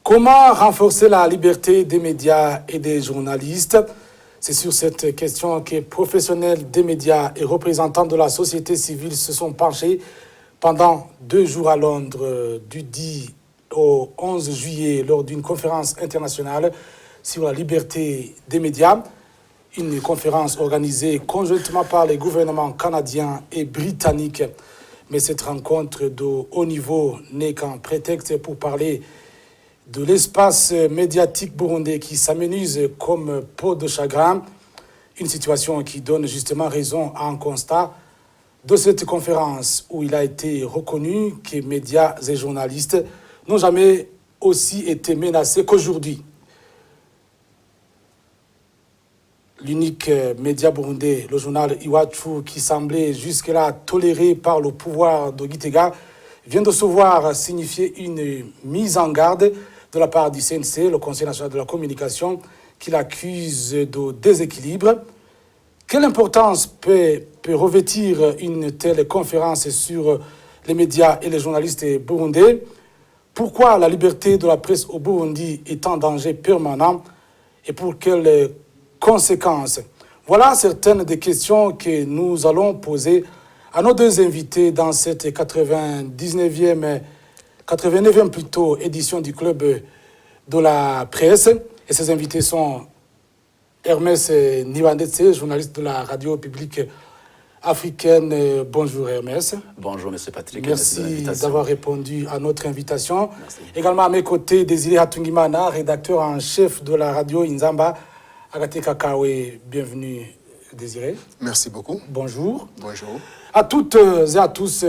Comment renforcer la liberté des médias et des journalistes? C'est sur cette question que professionnels des médias et représentants de la société civile se sont penchés pendant 2 jours à Londres, du 10 au 11 juillet, lors d'une conférence internationale sur la liberté des médias. Une conférence organisée conjointement par les gouvernements canadiens et britanniques. Mais cette rencontre de haut niveau n'est qu'un prétexte pour parler de l'espace médiatique burundais qui s'amenuise comme peau de chagrin. Une situation qui donne justement raison à un constat de cette conférence où il a été reconnu que médias et journalistes n'ont jamais aussi été menacés qu'aujourd'hui. L'unique média burundais, le journal Iwachu, qui semblait jusque-là toléré par le pouvoir de Gitega, vient de se voir signifier une mise en garde de la part du CNC, le Conseil national de la communication, qui l'accuse de déséquilibre. Quelle importance peut revêtir une telle conférence sur les médias et les journalistes burundais? Pourquoi la liberté de la presse au Burundi est en danger permanent et pour quelles conséquences? Voilà certaines des questions que nous allons poser à nos 2 invités dans cette 89e plutôt édition du Club de la presse. Et ces invités sont Hermès Nibandetse, journaliste de la radio publique africaine. Bonjour Hermès. Bonjour Monsieur Patrick. Merci d'avoir répondu à notre invitation. Merci. Également à mes côtés, Désiré Hatungimana, rédacteur en chef de la radio Inzamba. Agate Kakawe, bienvenue Désiré. Merci beaucoup. Bonjour. Bonjour. À toutes et à tous,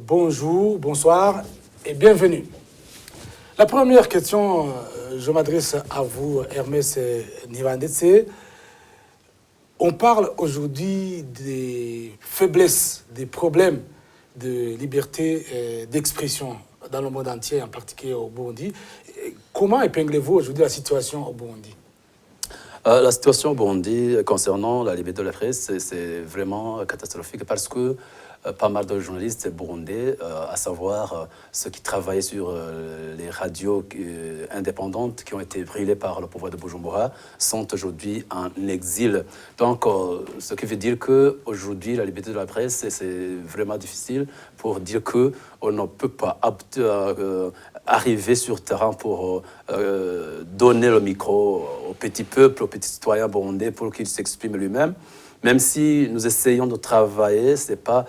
bonjour, bonsoir et bienvenue. La première question, je m'adresse à vous, Hermès Nibandetse. On parle aujourd'hui des faiblesses, des problèmes de liberté d'expression dans le monde entier, en particulier au Burundi. Comment épinglez-vous aujourd'hui la situation au Burundi? La situation au Burundi concernant la liberté de la presse, c'est vraiment catastrophique parce que pas mal de journalistes burundais, à savoir ceux qui travaillaient sur les radios indépendantes qui ont été brûlées par le pouvoir de Bujumbura, sont aujourd'hui en exil. Donc, ce qui veut dire qu'aujourd'hui, la liberté de la presse, c'est vraiment difficile pour dire qu'on ne peut pas arriver sur terrain pour donner le micro au petit peuple, aux petits citoyens burundais pour qu'ils s'expriment lui-même. Même si nous essayons de travailler, ce n'est pas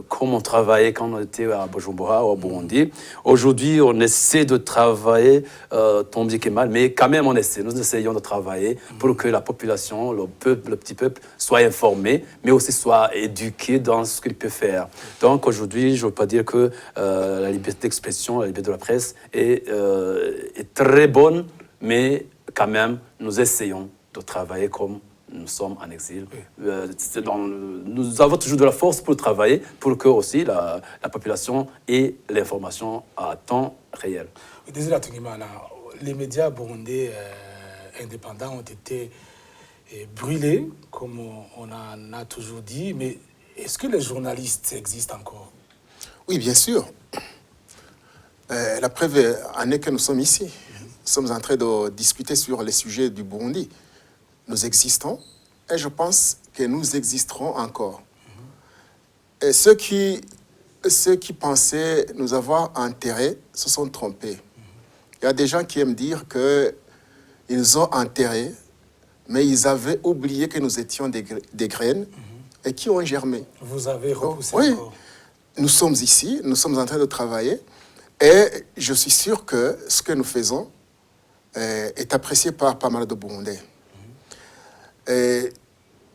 comme on travaillait quand on était à Bujumbura ou au Burundi. Aujourd'hui, on essaie de travailler tant bien que mal, mais quand même on essaie. Nous essayons de travailler pour que la population, le peuple, le petit peuple, soit informé, mais aussi soit éduqué dans ce qu'il peut faire. Donc aujourd'hui, je ne veux pas dire que la liberté d'expression, la liberté de la presse est très bonne, mais quand même, nous essayons de travailler comme nous sommes en exil. Nous avons toujours de la force pour travailler, pour que aussi la population ait l'information à temps réel. Les médias burundais indépendants ont été brûlés, comme on en a toujours dit, mais est-ce que les journalistes existent encore? Oui, bien sûr. La preuve en est que nous sommes ici. Nous sommes en train de discuter sur les sujets du Burundi. Nous existons et je pense que nous existerons encore. Et ceux qui pensaient nous avoir enterrés se sont trompés. Il y a des gens qui aiment dire qu'ils ont enterré, mais ils avaient oublié que nous étions des graines et qui ont germé. Vous avez repoussé oui, encore. Nous sommes ici, nous sommes en train de travailler et je suis sûr que ce que nous faisons est apprécié par pas mal de Burundais. Et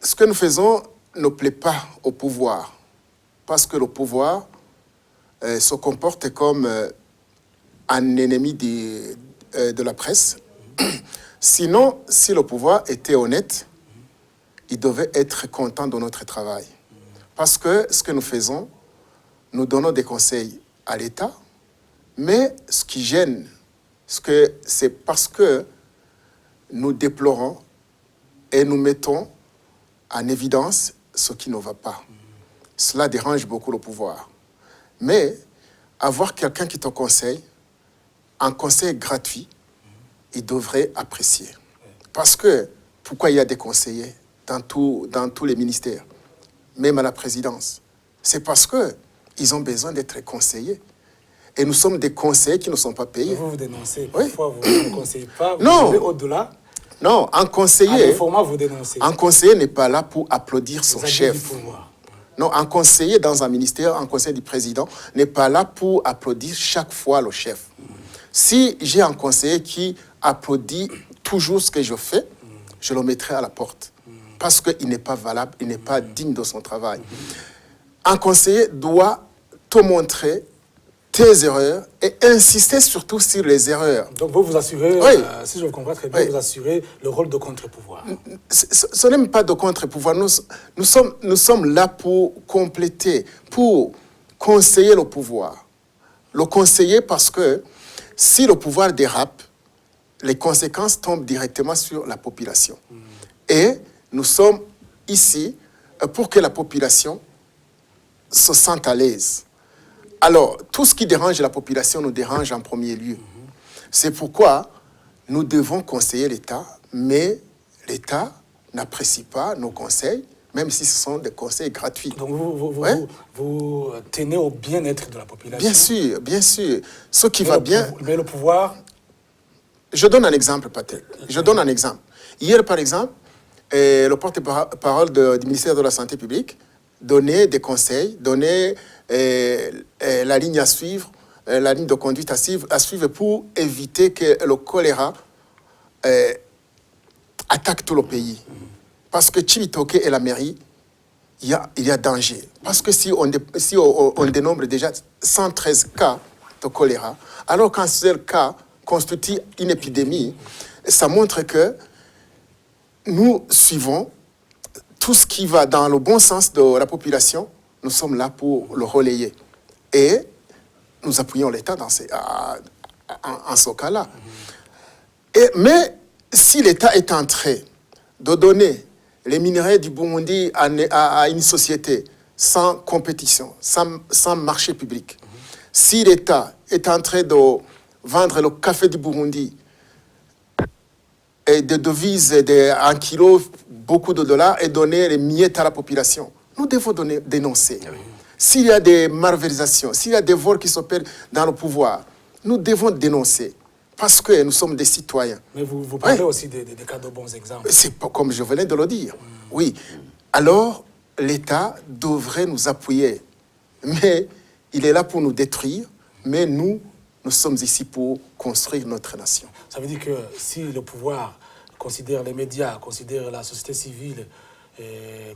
ce que nous faisons ne plaît pas au pouvoir, parce que le pouvoir se comporte comme un ennemi de la presse. Sinon, si le pouvoir était honnête, il devait être content de notre travail. Parce que ce que nous faisons, nous donnons des conseils à l'État, mais ce qui gêne, c'est parce que nous déplorons et nous mettons en évidence ce qui ne va pas. Cela dérange beaucoup le pouvoir. Mais avoir quelqu'un qui te conseille un conseil gratuit, ils devraient apprécier. Parce que, pourquoi il y a des conseillers dans tous les ministères, même à la présidence? C'est parce qu'ils ont besoin d'être conseillés. Et nous sommes des conseillers qui ne sont pas payés. Vous dénoncez, Oui. parfois vous ne conseillez pas, vous Non. allez au-delà. Non, un conseiller, Vous dénoncez. un conseiller n'est pas là pour applaudir son Les abus chef. du pouvoir. Non, un conseiller dans un ministère, un conseiller du président, n'est pas là pour applaudir chaque fois le chef. Si j'ai un conseiller qui applaudit toujours ce que je fais, je le mettrai à la porte. Parce qu'il n'est pas valable, il n'est pas digne de son travail. Un conseiller doit te montrer tes erreurs et insister surtout sur les erreurs. Donc vous assurez, Oui. si je vous comprends très bien, Oui. vous assurez le rôle de contre-pouvoir. Ce n'est même pas de contre-pouvoir. Nous sommes là pour compléter, pour conseiller le pouvoir. Le conseiller parce que si le pouvoir dérape, les conséquences tombent directement sur la population. Et nous sommes ici pour que la population se sente à l'aise. Alors, tout ce qui dérange la population nous dérange en premier lieu. C'est pourquoi nous devons conseiller l'État, mais l'État n'apprécie pas nos conseils, même si ce sont des conseils gratuits. Donc Ouais. vous tenez au bien-être de la population. Bien sûr, bien sûr. Ce qui va bien... Mais le pouvoir, Je donne un exemple, Patrick. Je donne un exemple. Hier, par exemple, le porte-parole du ministère de la Santé publique donnait des conseils, donnait la ligne à suivre, la ligne de conduite à suivre pour éviter que le choléra attaque tout le pays. Parce que Chibitoke et la mairie, il y a danger. Parce que si on dénombre déjà 113 cas de choléra, alors qu'un seul cas constitue une épidémie, ça montre que nous suivons tout ce qui va dans le bon sens de la population. Nous sommes là pour le relayer. Et nous appuyons l'État en ce cas-là. Mais si l'État est en train de donner les minerais du Burundi à une société sans compétition, sans marché public, si l'État est en train de vendre le café du Burundi et des devises un kilo, beaucoup de dollars, et donner les miettes à la population, nous devons dénoncer. S'il y a des malversations, s'il y a des vols qui s'opèrent dans le pouvoir, nous devons dénoncer. Parce que nous sommes des citoyens. Mais vous parlez aussi des cas de bons exemples. C'est pas comme je venais de le dire. Oui. Alors, l'État devrait nous appuyer. Mais il est là pour nous détruire. Mais nous sommes ici pour construire notre nation. Ça veut dire que si le pouvoir considère les médias, considère la société civile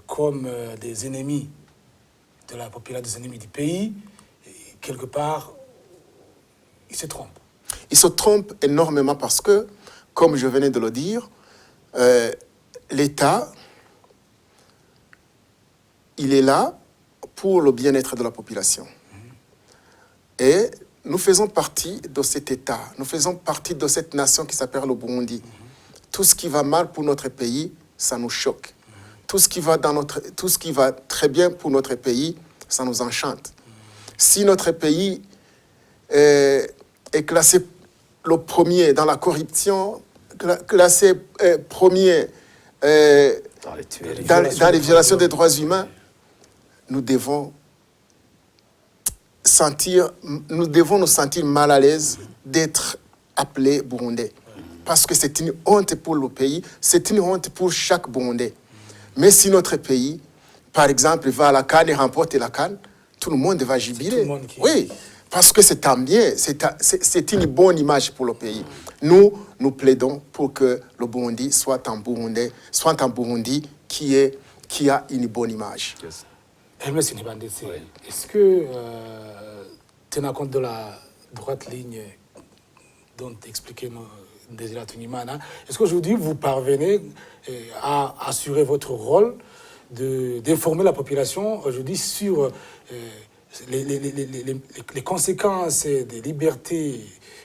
comme des ennemis de la population, des ennemis du pays, quelque part, il se trompe. Il se trompe énormément parce que, comme je venais de le dire, l'État, il est là pour le bien-être de la population. Et nous faisons partie de cet État, nous faisons partie de cette nation qui s'appelle le Burundi. Tout ce qui va mal pour notre pays, ça nous choque. Tout ce qui va très bien pour notre pays, ça nous enchante. Si notre pays est classé le premier dans la corruption, classé premier dans les violations des droits humains, nous devons nous sentir mal à l'aise d'être appelés Burundais. Parce que c'est une honte pour le pays, c'est une honte pour chaque Burundais. Mais si notre pays, par exemple, va à la CAN et remporte la CAN, tout le monde va jubiler. Oui, parce que c'est un bien, c'est une bonne image pour le pays. Nous plaidons pour que le Burundi soit un Burundi qui a une bonne image. Yes. Hermès Nibandese, est-ce que, tenant compte de la droite ligne dont expliquait Désiré Tunimana, est-ce qu'aujourd'hui vous parvenez à assurer votre rôle d'informer la population aujourd'hui sur les conséquences des libertés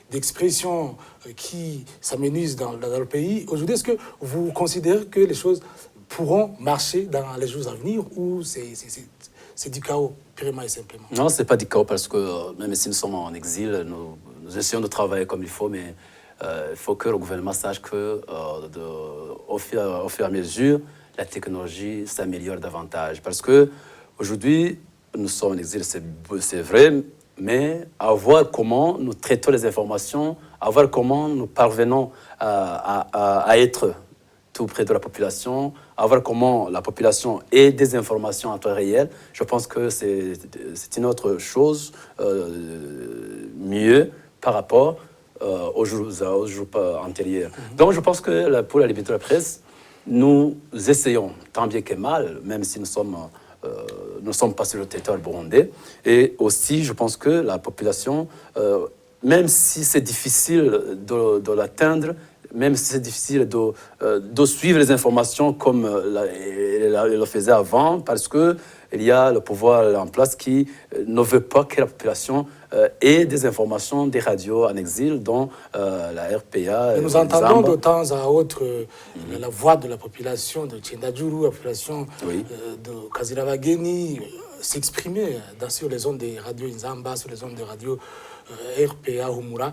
d'expression qui s'amenuisent dans le pays? Aujourd'hui, est-ce que vous considérez que les choses pourront marcher dans les jours à venir ou c'est du chaos, purement et simplement? Non, ce n'est pas du chaos parce que même si nous sommes en exil, nous essayons de travailler comme il faut, mais il faut que le gouvernement sache que au fur et à mesure, la technologie s'améliore davantage. Parce qu'aujourd'hui, nous sommes en exil, c'est vrai, mais à voir comment nous traitons les informations, à voir comment nous parvenons à être tout près de la population, à voir comment la population ait des informations en temps réel. Je pense que c'est une autre chose mieux par rapport aux jours antérieurs. Donc je pense que pour la liberté de la presse, nous essayons, tant bien que mal, même si nous ne sommes pas sur le territoire burundais. Et aussi, je pense que la population, même si c'est difficile de l'atteindre, même si c'est difficile de suivre les informations comme elle le faisait avant, parce qu'il y a le pouvoir en place qui ne veut pas que la population ait des informations des radios en exil, dont la RPA. Et nous entendons de temps à autre la voix de la population de Tchendadjourou, la population de Kaziravageni s'exprimer sur les ondes des radios Inzamba, sur les ondes des radios RPA, Humura.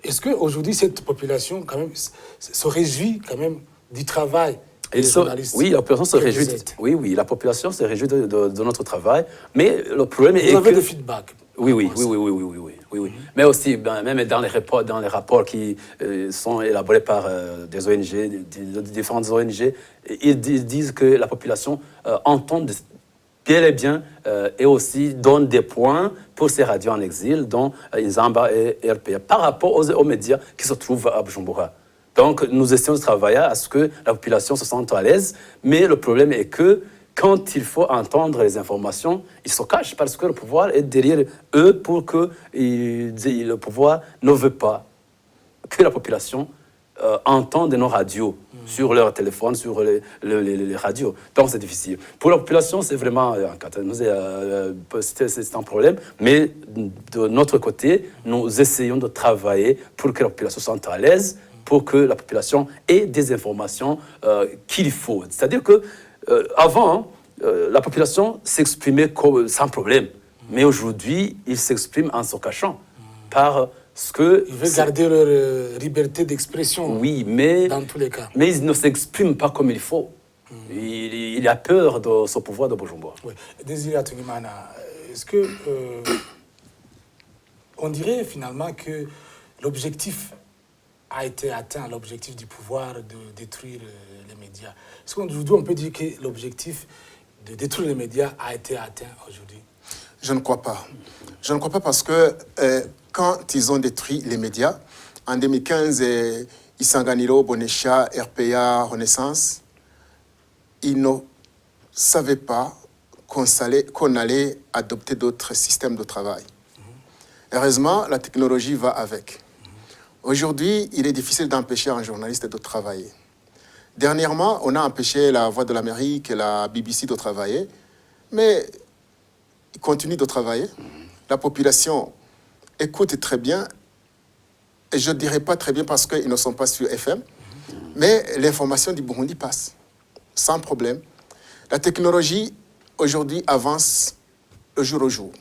Est-ce qu'aujourd'hui, cette population quand même, se réjouit quand même du travail des journalistes? Oui, la population se réjouit. Oui, la population se réjouit de notre travail. Mais le problème est que... Vous avez des feedbacks? Oui. Mais aussi, même dans les rapports qui sont élaborés par des ONG, des différentes ONG, ils disent que la population entend bien et bien et aussi donne des points pour ces radios en exil, dont Inzamba et RPA, par rapport aux médias qui se trouvent à Bujumbura. Donc, nous essayons de travailler à ce que la population se sente à l'aise, mais le problème est que quand il faut entendre les informations, ils se cachent parce que le pouvoir est derrière eux pour que le pouvoir ne veut pas que la population entende nos radios sur leur téléphone, sur les radios. Donc c'est difficile. Pour la population, c'est vraiment c'est un problème, mais de notre côté, nous essayons de travailler pour que la population soit à l'aise, pour que la population ait des informations qu'il faut. C'est-à-dire que avant, la population s'exprimait sans problème, mais aujourd'hui, ils s'expriment en se cachant par ce que... Ils veulent garder leur liberté d'expression, oui, mais, dans tous les cas. Mais ils ne s'expriment pas comme il faut. Il a peur de ce pouvoir de Bujumbura. Oui. Désiré Atungimana, est-ce que... on dirait finalement que l'objectif a été atteint, l'objectif du pouvoir de détruire les médias. Est-ce qu'aujourd'hui, on peut dire que l'objectif de détruire les médias a été atteint aujourd'hui? Je ne crois pas. Je ne crois pas parce que quand ils ont détruit les médias, en 2015, Isanganiro, Bonesha, RPA, Renaissance, ils ne savaient pas qu'on allait adopter d'autres systèmes de travail. Heureusement, la technologie va avec. Aujourd'hui, il est difficile d'empêcher un journaliste de travailler. Dernièrement, on a empêché la Voix de l'Amérique et la BBC de travailler, mais ils continuent de travailler. La population écoute très bien, et je ne dirais pas très bien parce qu'ils ne sont pas sur FM, mais l'information du Burundi passe, sans problème. La technologie, aujourd'hui, avance le jour au jour.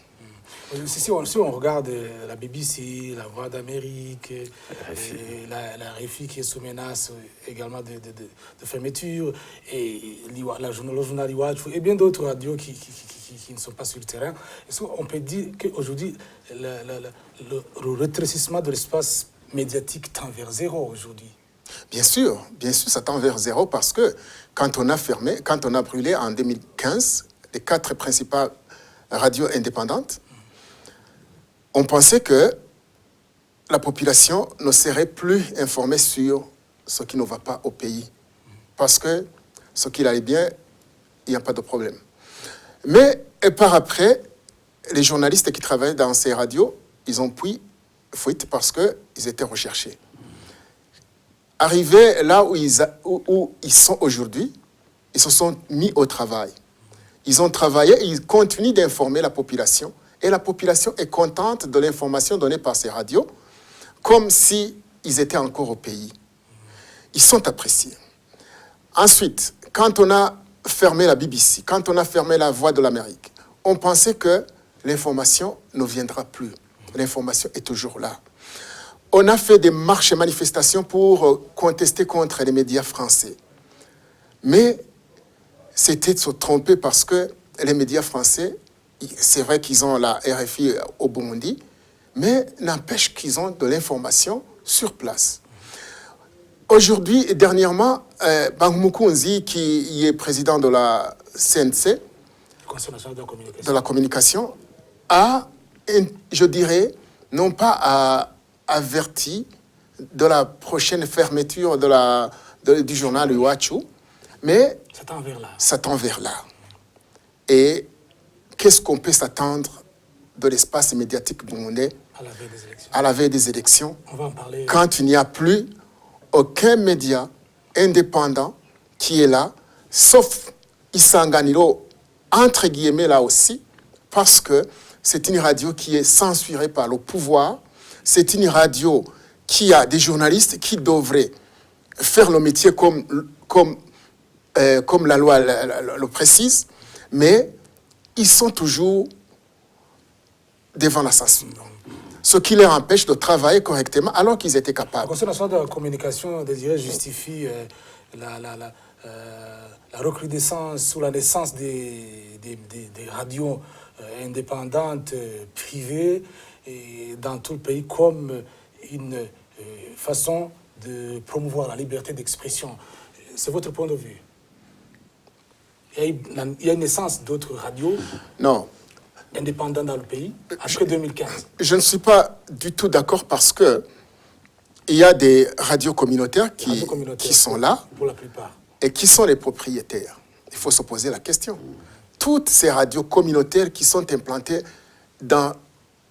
Si on regarde la BBC, la Voix d'Amérique, la RFI qui est sous menace également de fermeture, et le journal Iwachu, et bien d'autres radios qui ne sont pas sur le terrain, on peut dire qu'aujourd'hui, le rétrécissement de l'espace médiatique tend vers zéro aujourd'hui. Bien sûr, ça tend vers zéro parce que quand on a brûlé en 2015 les 4 principales radios indépendantes, on pensait que la population ne serait plus informée sur ce qui ne va pas au pays. Parce que ce qui allait bien, il n'y a pas de problème. Mais par après, les journalistes qui travaillaient dans ces radios, ils ont pris fuite parce qu'ils étaient recherchés. Arrivés là où ils sont aujourd'hui, ils se sont mis au travail. Ils ont travaillé et ils continuent d'informer la population. Et la population est contente de l'information donnée par ces radios, comme s'ils étaient encore au pays. Ils sont appréciés. Ensuite, quand on a fermé la BBC, quand on a fermé la Voix de l'Amérique, on pensait que l'information ne viendra plus. L'information est toujours là. On a fait des marches et manifestations pour contester contre les médias français. Mais c'était de se tromper parce que les médias français, c'est vrai qu'ils ont la RFI au Burundi, mais n'empêche qu'ils ont de l'information sur place. Aujourd'hui et dernièrement, Bang Mukunzi, qui est président de la CNC, Conseil national de la communication, a, je dirais, non pas averti de la prochaine fermeture du journal Iwachu, mais ça tend vers là. Et qu'est-ce qu'on peut s'attendre de l'espace médiatique burundais à la veille des élections, on va en parler. Quand il n'y a plus aucun média indépendant qui est là, sauf Isanganiro, entre guillemets là aussi, parce que c'est une radio qui est censurée par le pouvoir, c'est une radio qui a des journalistes qui devraient faire le métier comme la loi le précise, mais ils sont toujours devant la censure. Ce qui les empêche de travailler correctement alors qu'ils étaient capables. Le Conseil national de la communication désiré justifie la recrudescence ou la naissance des radios indépendantes, privées, et dans tout le pays comme une façon de promouvoir la liberté d'expression. C'est votre point de vue? Il y a une naissance d'autres radios indépendantes dans le pays après 2015. Je ne suis pas du tout d'accord parce que il y a des radios communautaires qui sont là pour la plupart. Et qui sont les propriétaires. Il faut se poser la question. Toutes ces radios communautaires qui sont implantées dans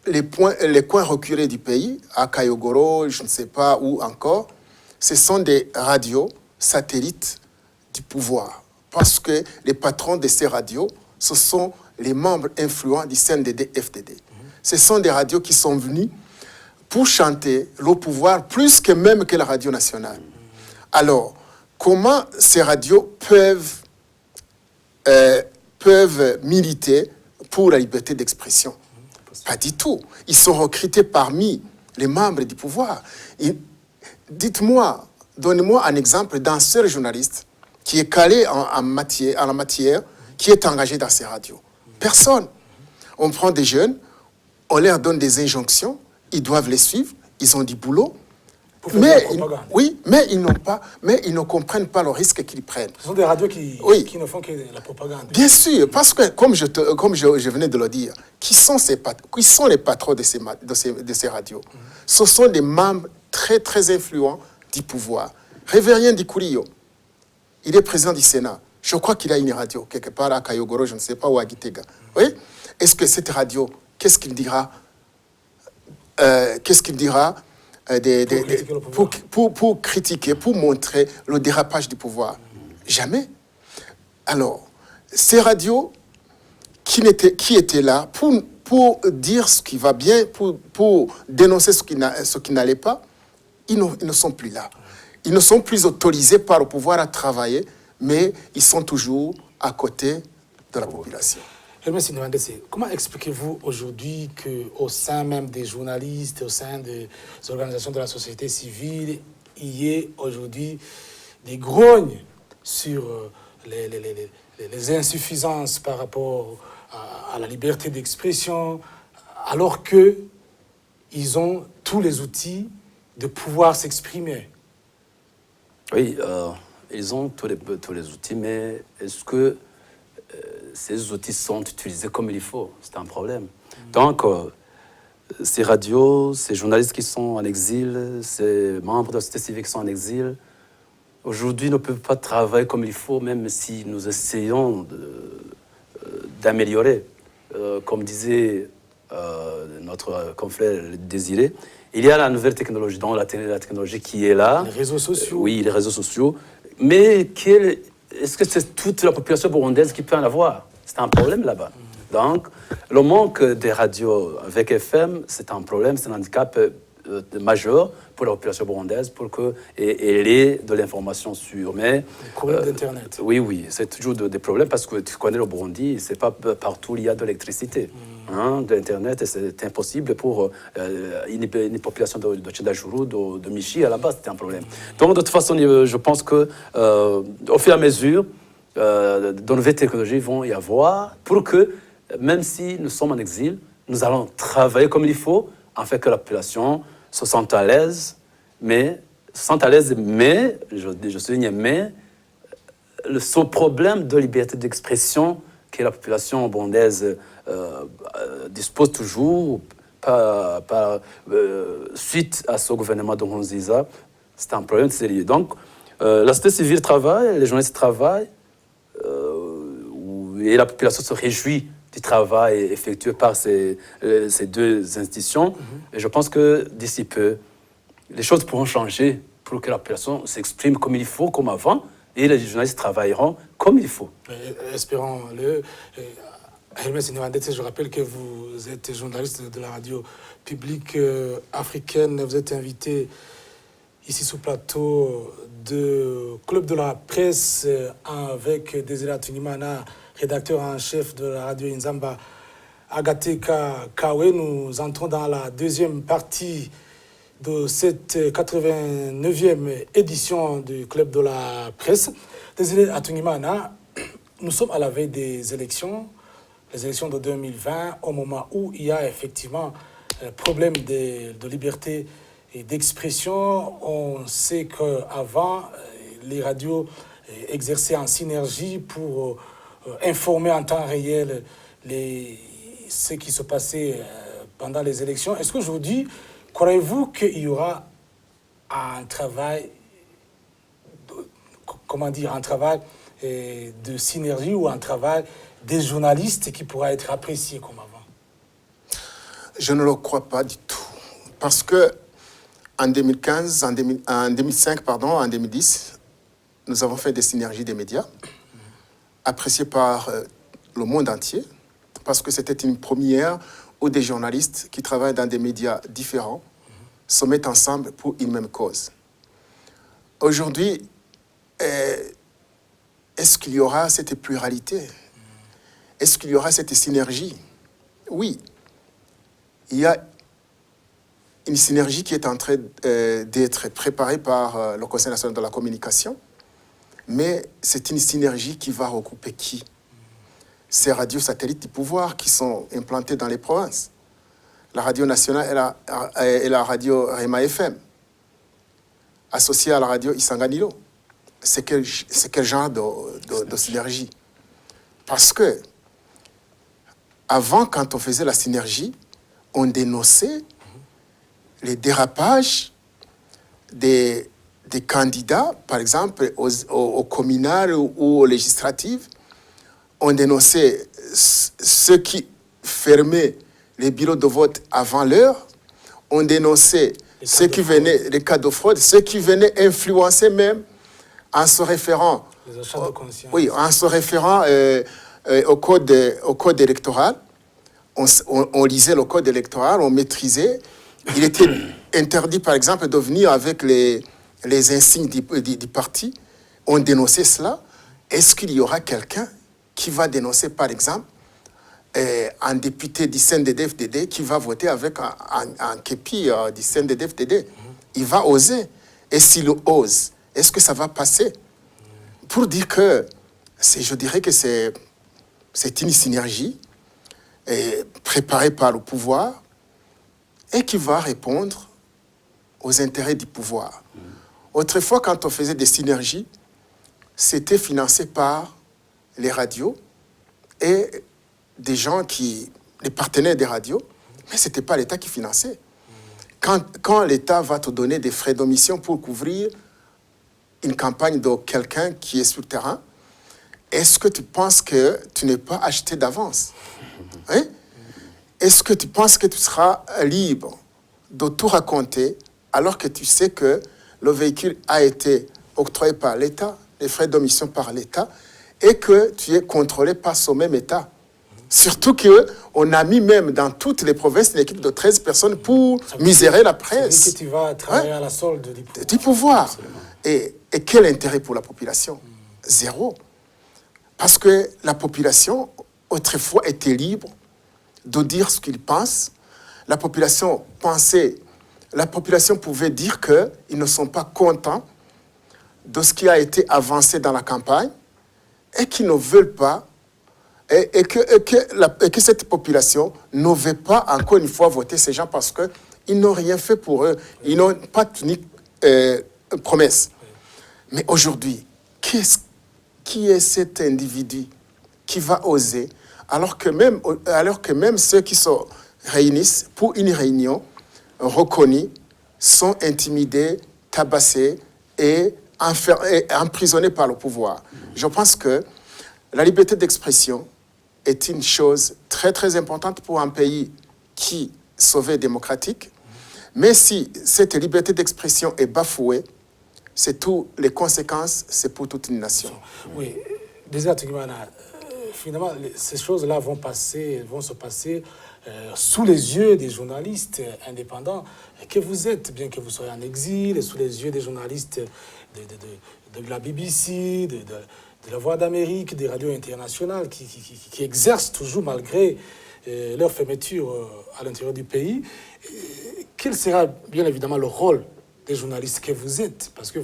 les coins reculés du pays, à Kayogoro, je ne sais pas où encore, ce sont des radios satellites du pouvoir. Parce que les patrons de ces radios, ce sont les membres influents du CNDD-FDD. Ce sont des radios qui sont venues pour chanter le pouvoir plus que même que la radio nationale. Alors, comment ces radios peuvent militer pour la liberté d'expression? Pas du tout. Ils sont recrutés parmi les membres du pouvoir. Dites-moi, donnez-moi un exemple d'un seul journaliste qui est calé en la matière, qui est engagé dans ces radios. Personne. On prend des jeunes, on leur donne des injonctions, ils doivent les suivre, ils ont du boulot. Mais ils ne comprennent pas le risque qu'ils prennent. Ce sont des radios qui ne font que la propagande. Bien sûr, parce que, comme je venais de le dire, qui sont les patrons de ces radios? Ce sont des membres très, très influents du pouvoir. Révérien Dikurio, il est président du Sénat. Je crois qu'il a une radio, quelque part à Kayogoro, je ne sais pas, ou à Gitega. Oui? Est-ce que cette radio, qu'est-ce qu'il dira pour critiquer, pour montrer le dérapage du pouvoir? Jamais. Alors, ces radios qui étaient là pour dire ce qui va bien, pour dénoncer ce qui n'allait pas, ils ne sont plus là. Ils ne sont plus autorisés par le pouvoir à travailler, mais ils sont toujours à côté de la population. Hermès Ndwandese, comment expliquez-vous aujourd'hui qu'au sein même des journalistes, au sein des organisations de la société civile, il y ait aujourd'hui des grognes sur les insuffisances par rapport à la liberté d'expression, alors qu'ils ont tous les outils de pouvoir s'exprimer? Oui, ils ont tous les outils, mais est-ce que ces outils sont utilisés comme il faut? C'est un problème. Donc, ces radios, ces journalistes qui sont en exil, ces membres de la société civile qui sont en exil, aujourd'hui ne peuvent pas travailler comme il faut, même si nous essayons d'améliorer. Comme disait notre confrère Désiré, il y a la nouvelle technologie, donc la technologie qui est là. Les réseaux sociaux. Oui, les réseaux sociaux. Mais est-ce que c'est toute la population burundaise qui peut en avoir? C'est un problème là-bas. Donc, le manque des radios avec FM, c'est un problème, c'est un handicap majeur pour la population burundaise pour qu'elle ait de l'information sûre. Mais le problème d'Internet. Oui, c'est toujours des problèmes parce que tu connais le Burundi, c'est pas partout où il y a de l'électricité, de l'Internet, et c'est impossible pour une population de Tchadajuru, de Michi, à la base, c'était un problème. Donc, de toute façon, je pense que au fur et à mesure, de nouvelles technologies vont y avoir pour que, même si nous sommes en exil, nous allons travailler comme il faut, afin que la population se sente à l'aise, mais, je souligne, mais, ce problème de liberté d'expression que la population burundaise dispose toujours, suite à ce gouvernement de Nkurunziza, c'est un problème sérieux. Donc, la société civile travaille, les journalistes travaillent, et la population se réjouit du travail effectué par ces deux institutions. Et je pense que d'ici peu, les choses pourront changer pour que la population s'exprime comme il faut, comme avant, et les journalistes travailleront comme il faut. Espérons-le. Hermès Inouandete, je rappelle que vous êtes journaliste de la radio publique africaine. Vous êtes invité ici sous plateau de Club de la presse avec Désiré Tunimana, rédacteur en chef de la radio Inzamba Agateka Kawe. Nous entrons dans la deuxième partie de cette 89e édition du Club de la presse. Désiré Tunimana, nous sommes à la veille des élections, les élections de 2020, au moment où il y a effectivement un problème de liberté et d'expression. On sait qu'avant, les radios exerçaient en synergie pour informer en temps réel ce qui se passait pendant les élections. Est-ce qu'aujourd'hui, croyez-vous qu'il y aura un travail, de synergie ou un travail des journalistes qui pourra être apprécié comme avant? Je ne le crois pas du tout. Parce que en 2005, en 2010, nous avons fait des synergies des médias, appréciées par le monde entier, parce que c'était une première où des journalistes qui travaillent dans des médias différents se mettent ensemble pour une même cause. Aujourd'hui, est-ce qu'il y aura cette pluralité? Est-ce qu'il y aura cette synergie? Oui. Il y a une synergie qui est en train d'être préparée par le Conseil national de la communication, mais c'est une synergie qui va regrouper qui? Ces radios satellites du pouvoir qui sont implantées dans les provinces. La radio nationale et la radio Rema FM, associée à la radio Isanganiro. C'est quel genre de synergie? Parce que, avant, quand on faisait la synergie, on dénonçait les dérapages des candidats, par exemple, aux communales ou aux législatives. On dénonçait ceux qui fermaient les bureaux de vote avant l'heure. On dénonçait ceux qui venaient, les cas de fraude, ceux qui venaient influencer même en se référant, en se référant au code électoral. On lisait le code électoral, on maîtrisait. Il était interdit, par exemple, de venir avec les insignes du parti. On dénonçait cela. Est-ce qu'il y aura quelqu'un qui va dénoncer, par exemple, un député du CNDD-FDD qui va voter avec un képi du CNDD-FDD? Il va oser. Et s'il ose, est-ce que ça va passer? Pour dire que, je dirais que c'est une synergie préparée par le pouvoir et qui va répondre aux intérêts du pouvoir. Autrefois, quand on faisait des synergies, c'était financé par les radios et des gens les partenaires des radios, mais ce n'était pas l'État qui finançait. Quand l'État va te donner des frais d'omission pour couvrir une campagne de quelqu'un qui est sur le terrain, est-ce que tu penses que tu n'es pas acheté d'avance? Hein? Est-ce que tu penses que tu seras libre de tout raconter alors que tu sais que le véhicule a été octroyé par l'État, les frais d'omission par l'État, et que tu es contrôlé par ce même État? Surtout qu'on a mis même dans toutes les provinces une équipe de 13 personnes pour misérer la presse. C'est que tu vas travailler à la solde du pouvoir. Et quel intérêt pour la population? Zéro. Parce que la population, autrefois, était libre de dire ce qu'il pense. La population pouvait dire qu'ils ne sont pas contents de ce qui a été avancé dans la campagne et qu'ils ne veulent pas, et que cette population ne veut pas, encore une fois, voter ces gens parce qu'ils n'ont rien fait pour eux. Ils n'ont pas tenu promesse. Mais aujourd'hui, qui est cet individu qui va oser, alors que même ceux qui se réunissent pour une réunion reconnue sont intimidés, tabassés et emprisonnés par le pouvoir? Je pense que la liberté d'expression est une chose très, très importante pour un pays qui se veut démocratique. Mais si cette liberté d'expression est bafouée, c'est toutes les conséquences, c'est pour toute une nation. Oui, déjà, finalement, ces choses-là vont se passer sous les yeux des journalistes indépendants que vous êtes, bien que vous soyez en exil, sous les yeux des journalistes de la BBC, de la Voix d'Amérique, des radios internationales qui exercent toujours malgré leur fermeture à l'intérieur du pays. Quel sera bien évidemment le rôle des journalistes que vous êtes? Parce que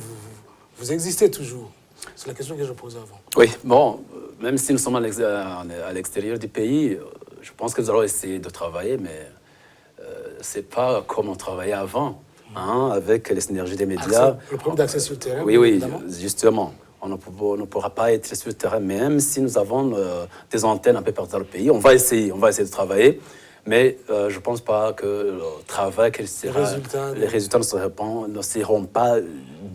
vous existez toujours. C'est la question que je posais avant. Oui, bon, même si nous sommes à l'extérieur du pays, je pense que nous allons essayer de travailler, mais ce n'est pas comme on travaillait avant, avec les synergies des médias. Le problème d'accès sur le terrain. Oui, évidemment. Justement. On ne pourra pas être sur le terrain, même si nous avons des antennes un peu partout dans le pays. On va essayer de travailler, mais je ne pense pas que le travail, les résultats ne seront pas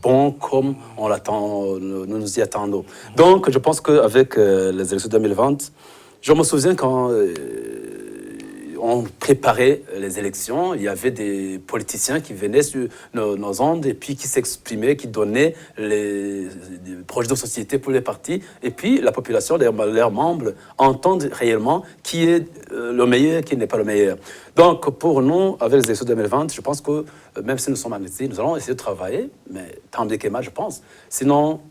bons comme on l'attend, nous y attendons. Donc, je pense qu'avec les élections 2020, je me souviens quand on préparait les élections, il y avait des politiciens qui venaient sur nos ondes et puis qui s'exprimaient, qui donnaient des projets de société pour les partis. Et puis la population, leurs membres, entendent réellement qui est le meilleur, qui n'est pas le meilleur. Donc pour nous, avec les élections 2020, je pense que même si nous sommes en exil, nous allons essayer de travailler, mais tant bien que mal, je pense. Sinon...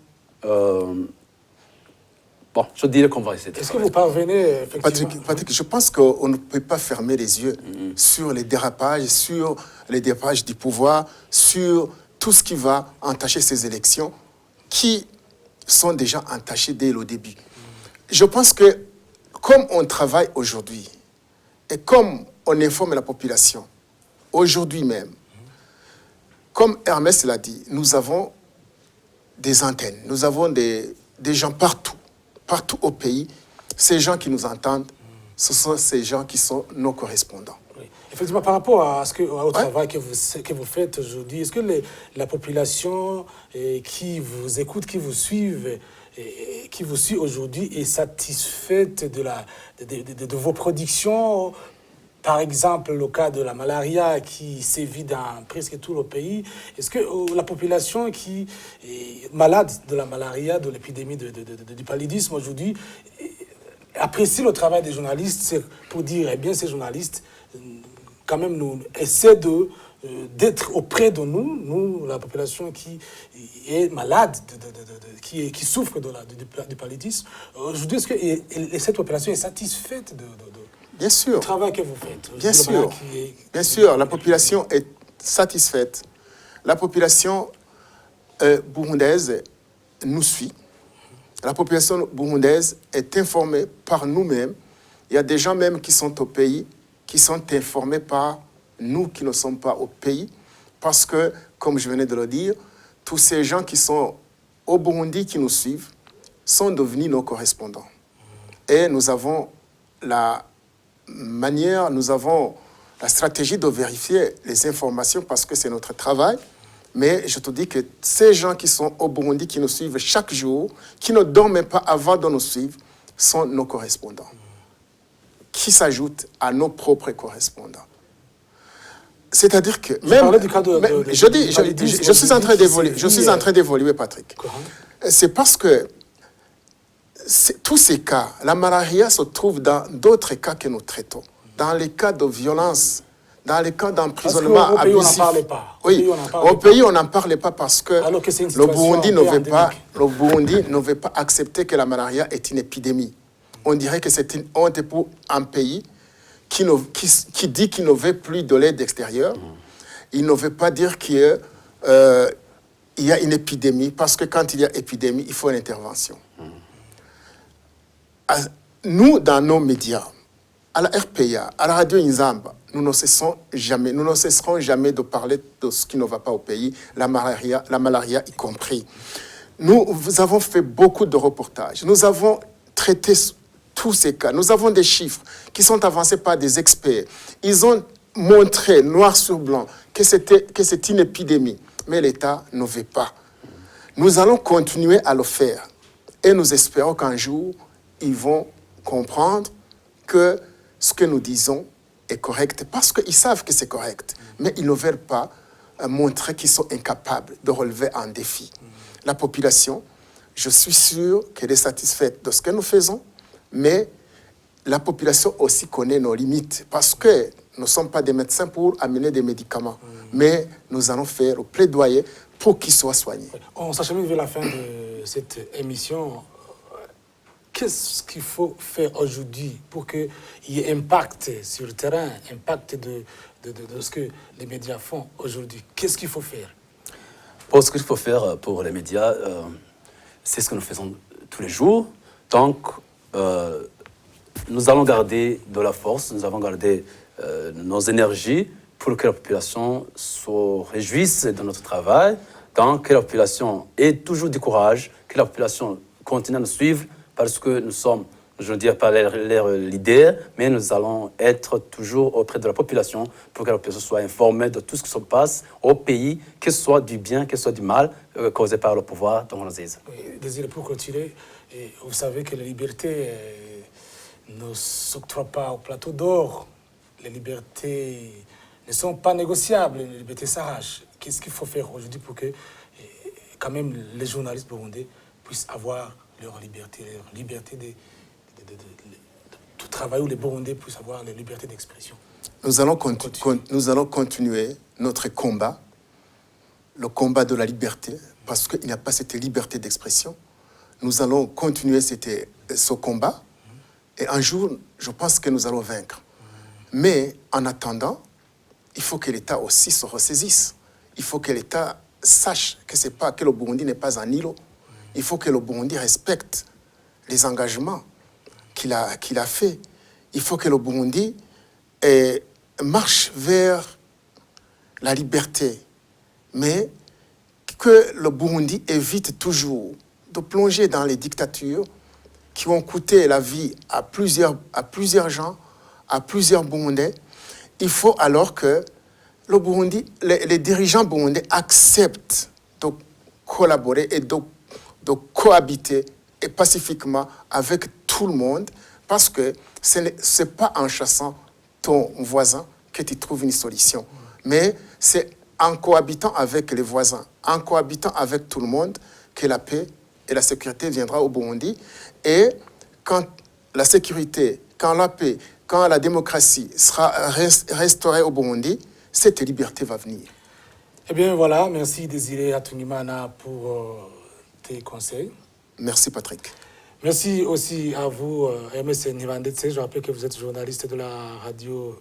Bon, je dirais qu'on va essayer de... Est-ce que vous parvenez, effectivement... Patrick, je pense qu'on ne peut pas fermer les yeux sur les dérapages du pouvoir, sur tout ce qui va entacher ces élections, qui sont déjà entachées dès le début. Je pense que, comme on travaille aujourd'hui, et comme on informe la population, aujourd'hui même, comme Hermès l'a dit, nous avons des antennes, nous avons des gens partout au pays. Ces gens qui nous entendent, ce sont ces gens qui sont nos correspondants. Oui. Effectivement, par rapport au travail que vous faites aujourd'hui, est-ce que la population qui vous écoute, qui vous suit aujourd'hui est satisfaite de vos productions? Par exemple, le cas de la malaria qui sévit dans presque tout le pays. Est-ce que la population qui est malade de la malaria, de l'épidémie du paludisme aujourd'hui, apprécie le travail des journalistes pour dire, eh bien, ces journalistes, quand même, nous essaient d'être auprès de nous, la population qui est malade, qui souffre du paludisme. Aujourd'hui, est-ce que cette population est satisfaite Bien sûr. Le travail que vous faites. Bien sûr, la population est satisfaite. La population burundaise nous suit. La population burundaise est informée par nous-mêmes. Il y a des gens même qui sont au pays, qui sont informés par nous qui ne sommes pas au pays. Parce que, comme je venais de le dire, tous ces gens qui sont au Burundi, qui nous suivent, sont devenus nos correspondants. Et nous avons la stratégie de vérifier les informations parce que c'est notre travail. Mais je te dis que ces gens qui sont au Burundi, qui nous suivent chaque jour, qui ne dorment même pas avant de nous suivre, sont nos correspondants, qui s'ajoutent à nos propres correspondants. C'est-à-dire que je suis en train d'évoluer, Patrick. C'est parce que tous ces cas, la malaria se trouve dans d'autres cas que nous traitons. Dans les cas de violence, dans les cas d'emprisonnement abusif. Au pays, on n'en parlait pas. Oui, au pays, on n'en parlait pas parce que, le Burundi ne veut pas accepter que la malaria est une épidémie. On dirait que c'est une honte pour un pays qui dit qu'il ne veut plus de l'aide extérieure. Il ne veut pas dire qu'il y a une épidémie, parce que quand il y a épidémie, il faut une intervention. Nous, dans nos médias, à la RPA, à la radio Inzamba, nous ne cesserons jamais de parler de ce qui ne va pas au pays, la malaria y compris. Nous avons fait beaucoup de reportages. Nous avons traité tous ces cas. Nous avons des chiffres qui sont avancés par des experts. Ils ont montré, noir sur blanc, que c'est une épidémie. Mais l'État ne veut pas. Nous allons continuer à le faire. Et nous espérons qu'un jour, ils vont comprendre que ce que nous disons est correct, parce qu'ils savent que c'est correct. Mais ils ne veulent pas montrer qu'ils sont incapables de relever un défi. La population, je suis sûr qu'elle est satisfaite de ce que nous faisons, mais la population aussi connaît nos limites, parce que nous ne sommes pas des médecins pour amener des médicaments, mais nous allons faire le plaidoyer pour qu'ils soient soignés. On s'achemine vers la fin de cette émission. Qu'est-ce qu'il faut faire aujourd'hui pour qu'il y ait impact sur le terrain, impact de ce que les médias font aujourd'hui? Qu'est-ce qu'il faut faire? Pour ce qu'il faut faire pour les médias, c'est ce que nous faisons tous les jours. Donc, nous allons garder de la force, nous allons garder nos énergies pour que la population se réjouisse de notre travail, donc que la population ait toujours du courage, que la population continue à nous suivre, parce que nous sommes, je ne dirais pas leur leader, mais nous allons être toujours auprès de la population pour que la population soit informée de tout ce qui se passe au pays, que ce soit du bien, que ce soit du mal, causé par le pouvoir dans nos îles. Oui, Désiré, pour continuer, vous savez que les libertés ne s'octroient pas au plateau d'or. Les libertés ne sont pas négociables, les libertés s'arrachent. Qu'est-ce qu'il faut faire aujourd'hui pour que, quand même, les journalistes burundais puissent avoir leur liberté de tout travail, où les Burundais puissent avoir la liberté d'expression? Nous allons continuer notre combat, le combat de la liberté, parce qu'il n'y a pas cette liberté d'expression. Nous allons continuer ce combat, et un jour, je pense que nous allons vaincre. Mais en attendant, il faut que l'État aussi se ressaisisse. Il faut que l'État sache que le Burundi n'est pas un îlot. Il faut que le Burundi respecte les engagements qu'il a faits. Il faut que le Burundi marche vers la liberté, mais que le Burundi évite toujours de plonger dans les dictatures qui ont coûté la vie à plusieurs gens, à plusieurs Burundais. Il faut alors que le Burundi, les dirigeants burundais acceptent de collaborer et de cohabiter et pacifiquement avec tout le monde, parce que ce n'est pas en chassant ton voisin que tu trouves une solution, mais c'est en cohabitant avec les voisins, en cohabitant avec tout le monde, que la paix et la sécurité viendra au Burundi. Et quand la sécurité, quand la paix, quand la démocratie sera restaurée au Burundi, cette liberté va venir. Eh bien voilà, merci Désiré Hatungimana pour tes conseils. Merci Patrick. Merci aussi à vous, MS Nivandetse. Je rappelle que vous êtes journaliste de la radio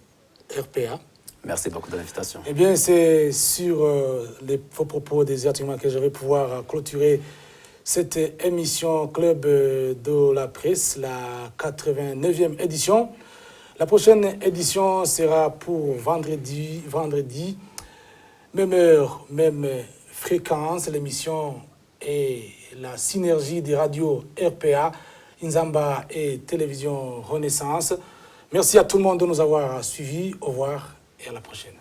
RPA. Merci beaucoup de l'invitation. Eh bien, c'est sur vos propos Désiré Hatungimana que je vais pouvoir clôturer cette émission Club de la presse, la 89e édition. La prochaine édition sera pour vendredi, même heure, même fréquence. L'émission est la synergie des radios RPA, Inzamba et Télévision Renaissance. Merci à tout le monde de nous avoir suivis. Au revoir et à la prochaine.